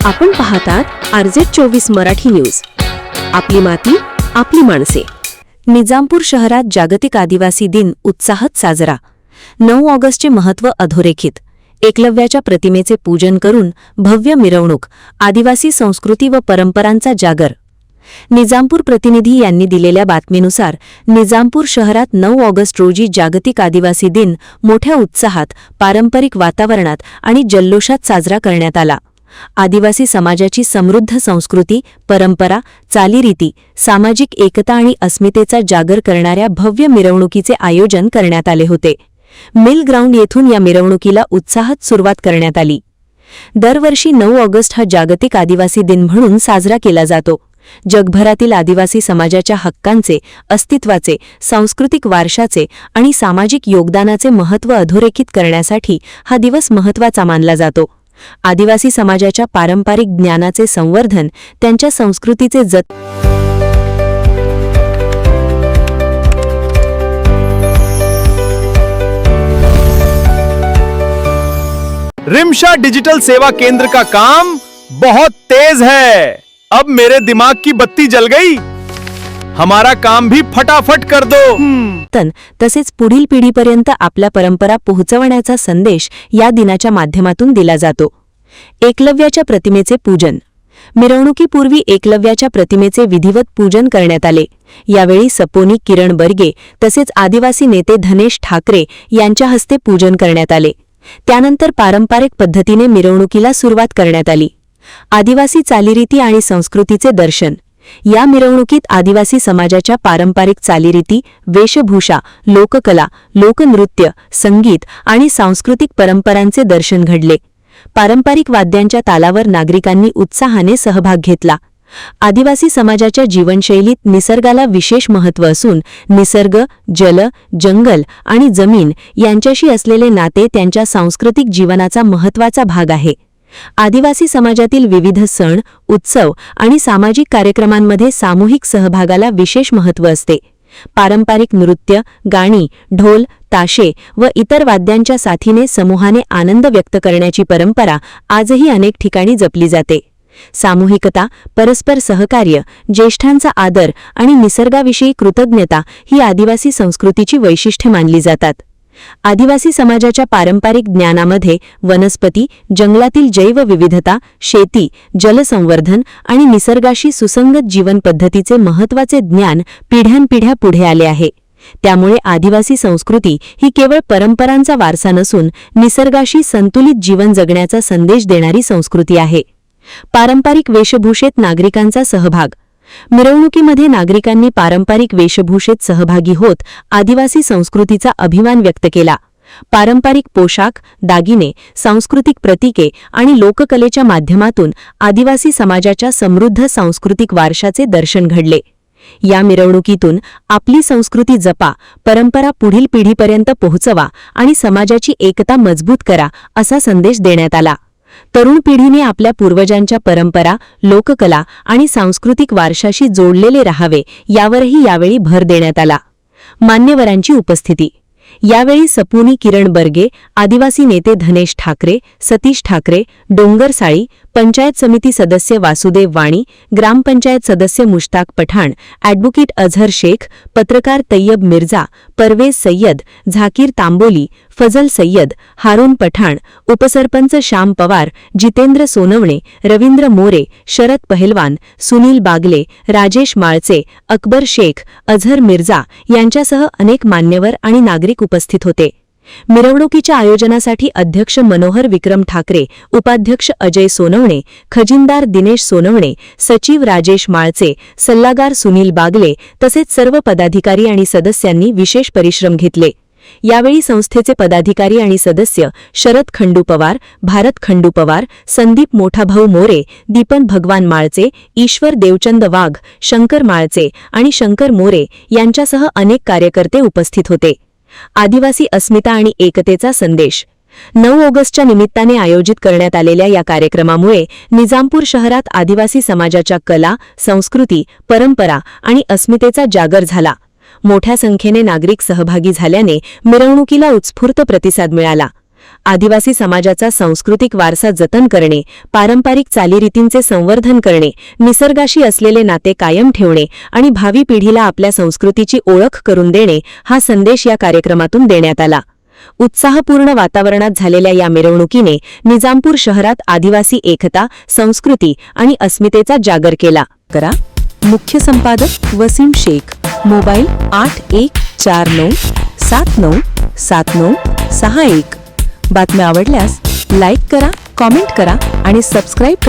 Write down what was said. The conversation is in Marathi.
आपण पाहतात RZ24 मराठी न्यूज. आपली माती आपली माणसे. निजामपूर शहरात जागतिक आदिवासी दिन उत्साहात साजरा. 9 ऑगस्टचे महत्त्व अधोरेखित. एकलव्याच्या प्रतिमेचे पूजन करून भव्य मिरवणूक. आदिवासी संस्कृती व परंपरांचा जागर. निजामपूर प्रतिनिधी यांनी दिलेल्या बातमीनुसार निजामपूर शहरात 9 ऑगस्ट रोजी जागतिक आदिवासी दिन मोठ्या उत्साहात, पारंपरिक वातावरणात आणि जल्लोषात साजरा करण्यात आला. आदिवासी समाजाची समृद्ध संस्कृती, परंपरा, चालीरीती, सामाजिक एकता आणि अस्मितेचा जागर करणाऱ्या भव्य मिरवणुकीचे आयोजन करण्यात आले होते. मिल ग्राउंड येथून या मिरवणुकीला उत्साहात सुरुवात करण्यात आली. दरवर्षी 9 ऑगस्ट हा जागतिक आदिवासी दिन म्हणून साजरा केला जातो. जगभरातील आदिवासी समाजाच्या हक्कांचे, अस्तित्वाचे, सांस्कृतिक वारशाचे आणि सामाजिक योगदानाचे महत्त्व अधोरेखित करण्यासाठी हा दिवस महत्त्वाचा मानला जातो. आदिवासी समाजाच्या पारंपरिक ज्ञानाचे संवर्धन, त्यांच्या संस्कृतीचे रिमशा डिजिटल सेवा केंद्र का काम बहुत तेज है. अब मेरे दिमाग की बत्ती जल गई. हमारा काम भी फटाफट कर दो. तसेच पुढील पिढीपर्यंत आपल्या परंपरा पोहोचवण्याचा संदेश या दिनाच्या माध्यमातून दिला जातो. एकलव्याच्या प्रतिमेचे पूजन. मिरवणुकीपूर्वी एकलव्याच्या प्रतिमेचे विधिवत पूजन करण्यात आले. यावेळी सपोनी किरण बर्गे तसेच आदिवासी नेते धनेश ठाकरे यांच्या हस्ते पूजन करण्यात आले. त्यानंतर पारंपरिक पद्धतीने मिरवणुकीला सुरुवात करण्यात आली. आदिवासी चालीरीती आणि संस्कृतीचे दर्शन. या मिरवणुकीत आदिवासी समाजाच्या पारंपरिक चालीरीती, वेशभूषा, लोककला, लोकनृत्य, संगीत आणि सांस्कृतिक परंपरांचे दर्शन घडले. पारंपरिक वाद्यांच्या तालावर नागरिकांनी उत्साहाने सहभाग घेतला. आदिवासी समाजाच्या जीवनशैलीत निसर्गाला विशेष महत्त्व असून निसर्ग, जल, जंगल आणि जमीन यांच्याशी असलेले नाते त्यांच्या सांस्कृतिक जीवनाचा महत्त्वाचा भाग आहे. आदिवासी समाजातील विविध सण, उत्सव आणि सामाजिक कार्यक्रमांमध्ये सामूहिक सहभागाला विशेष महत्त्व असते. पारंपरिक नृत्य, गाणी, ढोल, ताशे व इतर वाद्यांच्या साथीने समूहाने आनंद व्यक्त करण्याची परंपरा आजही अनेक ठिकाणी जपली जाते. सामूहिकता, परस्पर सहकार्य, ज्येष्ठांचा आदर आणि निसर्गाविषयी कृतज्ञता ही आदिवासी संस्कृतीची वैशिष्ट्ये मानली जातात. आदिवासी समाजाच्या पारंपरिक ज्ञानामध्ये वनस्पती, जंगलातील जैवविविधता, शेती, जलसंवर्धन आणि निसर्गाशी सुसंगत जीवन पद्धतीचे महत्त्वाचे ज्ञान पिढ्यानपिढ्या पुढे आले आहे. त्यामुळे आदिवासी संस्कृती ही केवळ परंपरांचा वारसा नसून निसर्गाशी संतुलित जीवन जगण्याचा संदेश देणारी संस्कृती आहे. पारंपरिक वेशभूषेत नागरिकांचा सहभाग. मिरवणुकीमध्ये नागरिकांनी पारंपरिक वेशभूषेत सहभागी होत आदिवासी संस्कृतीचा अभिमान व्यक्त केला. पारंपरिक पोशाख, दागिने, सांस्कृतिक प्रतीके आणि लोककलेच्या माध्यमातून आदिवासी समाजाच्या समृद्ध सांस्कृतिक वारशाचे दर्शन घडले. या मिरवणुकीतून आपली संस्कृती जपा, परंपरा पुढील पिढीपर्यंत पोहोचवा आणि समाजाची एकता मजबूत करा असा संदेश देण्यात आला. तरुण पिढीने आपल्या पूर्वजांच्या परंपरा, लोककला आणि सांस्कृतिक वारशाशी जोडलेले राहावे यावरही यावेळी भर देण्यात आला. मान्यवरांची उपस्थिती. यावेळी सपोनी किरण बर्गे, आदिवासी नेते धनेश ठाकरे, सतीश ठाकरे, डोंगर साळी, पंचायत समिती सदस्य वासुदेव वाणी, ग्रामपंचायत सदस्य मुश्ताक पठाण, ॲडव्होकेट अझहर शेख, पत्रकार तय्यब मिर्झा, परवेज सय्यद, झाकीर तांबोली, फजल सय्यद, हारून पठाण, उपसरपंच श्याम पवार, जितेंद्र सोनवणे, रवींद्र मोरे, शरद पहलवान, सुनील बागले, राजेश माळचे, अकबर शेख, अझहर मिर्झा यांच्यासह अनेक मान्यवर आणि नागरिक उपस्थित होते. मिरवणुकीच्या आयोजनासाठी अध्यक्ष मनोहर विक्रम ठाकरे, उपाध्यक्ष अजय सोनवणे, खजिनदार दिनेश सोनवणे, सचिव राजेश माळचे, सल्लागार सुनील बागले तसेच सर्व पदाधिकारी आणि सदस्यांनी विशेष परिश्रम घेतले. यावेळी संस्थेचे पदाधिकारी आणि सदस्य शरद खंडू पवार, भारत खंडू पवार, संदीप मोठाभाऊ मोरे, दीपन भगवान माळचे, ईश्वर देवचंद वाघ, शंकर माळचे आणि शंकर मोरे यांच्यासह अनेक कार्यकर्ते उपस्थित होते. आदिवासी अस्मिता आणि एकतेचा संदेश. 9 ऑगस्टच्या निमित्ताने आयोजित करण्यात आलेल्या या कार्यक्रमामुळे निजामपूर शहरात आदिवासी समाजाच्या कला, संस्कृती, परंपरा आणि अस्मितेचा जागर झाला. मोठ्या संख्येने नागरिक सहभागी झाल्याने मिरवणुकीला उत्स्फूर्त प्रतिसाद मिळाला. आदिवासी समाजाचा सांस्कृतिक वारसा जतन करणे, पारंपरिक चालीरीतींचे संवर्धन करणे, निसर्गाशी असलेले नाते कायम ठेवणे आणि भावी पिढीला आपल्या संस्कृतीची ओळख करून देणे हा संदेश या कार्यक्रमातून देण्यात आला. उत्साहपूर्ण वातावरणात झालेल्या या मिरवणुकीने निजामपूर शहरात आदिवासी एकता, संस्कृती आणि अस्मितेचा जागर केला. करा. मुख्य संपादक वसीम शेख. मोबाईल 8149797961. बातम्या आवडल्यास लाईक करा, कॉमेंट करा आणि सबस्क्राईब करा.